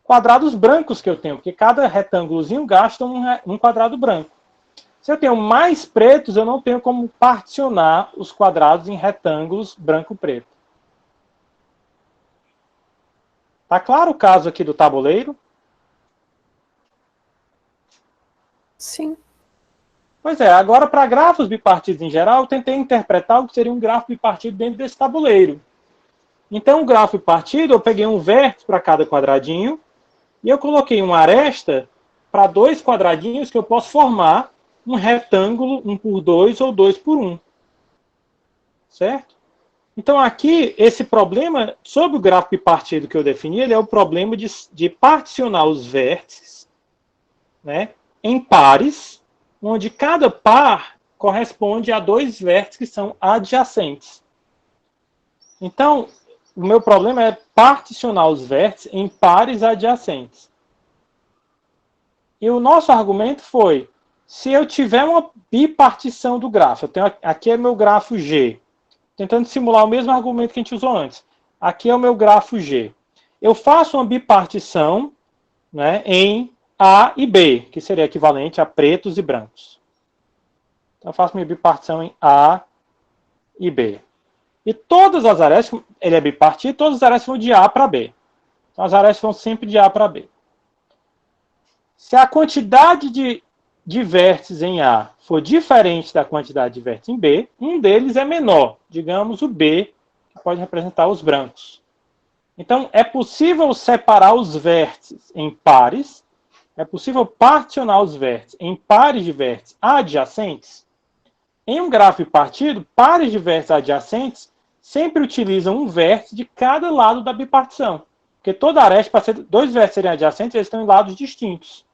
quadrados brancos que eu tenho, porque cada retângulozinho gasta um quadrado branco. Se eu tenho mais pretos, eu não tenho como particionar os quadrados em retângulos branco-preto. Tá claro o caso aqui do tabuleiro? Sim. Pois é, agora para grafos bipartidos em geral, eu tentei interpretar o que seria um grafo bipartido dentro desse tabuleiro. Então, o grafo bipartido, eu peguei um vértice para cada quadradinho e eu coloquei uma aresta para 2 quadradinhos que eu posso formar um retângulo 1 por 2 ou 2 por 1. Certo? Então, aqui, esse problema, sobre o gráfico bipartido que eu defini, ele é o problema de particionar os vértices, né, em pares, onde cada par corresponde a 2 vértices que são adjacentes. Então, o meu problema é particionar os vértices em pares adjacentes. E o nosso argumento foi, se eu tiver uma bipartição do grafo, aqui é meu grafo G, tentando simular o mesmo argumento que a gente usou antes. Aqui é o meu grafo G. Eu faço uma bipartição, né, em A e B, que seria equivalente a pretos e brancos. Então, eu faço minha bipartição em A e B. E todas as arestas, ele é bipartido, todas as arestas vão de A para B. Então, as arestas vão sempre de A para B. Se a quantidade de vértices em A for diferente da quantidade de vértices em B, um deles é menor, digamos o B, que pode representar os brancos. Então, é possível separar os vértices em pares, é possível particionar os vértices em pares de vértices adjacentes. Em um grafo bipartido, pares de vértices adjacentes sempre utilizam um vértice de cada lado da bipartição. Porque toda aresta, para ser 2 vértices serem adjacentes, eles estão em lados distintos.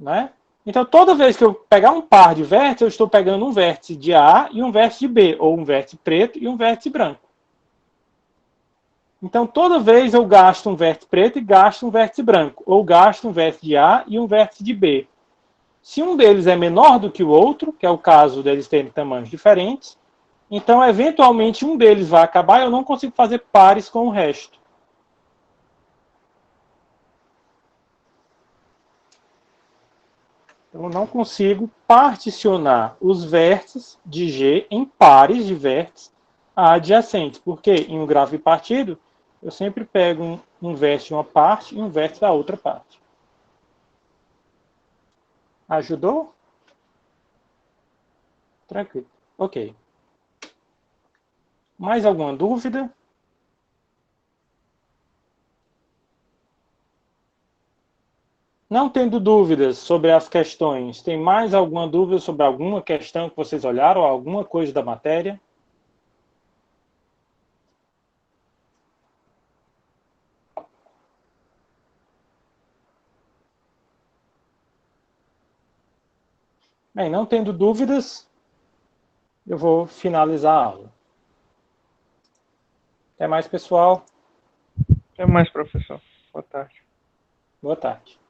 Né? Então, toda vez que eu pegar um par de vértices, eu estou pegando um vértice de A e um vértice de B, ou um vértice preto e um vértice branco. Então, toda vez eu gasto um vértice preto e gasto um vértice branco, ou gasto um vértice de A e um vértice de B. Se um deles é menor do que o outro, que é o caso deles terem tamanhos diferentes, então, eventualmente, um deles vai acabar e eu não consigo fazer pares com o resto. Eu não consigo particionar os vértices de G em pares de vértices adjacentes, porque em um grafo bipartido, eu sempre pego um vértice de uma parte e um vértice da outra parte. Ajudou? Tranquilo. Ok. Mais alguma dúvida? Não tendo dúvidas sobre as questões, tem mais alguma dúvida sobre alguma questão que vocês olharam, ou alguma coisa da matéria? Bem, não tendo dúvidas, eu vou finalizar a aula. Até mais, pessoal. Até mais, professor. Boa tarde. Boa tarde.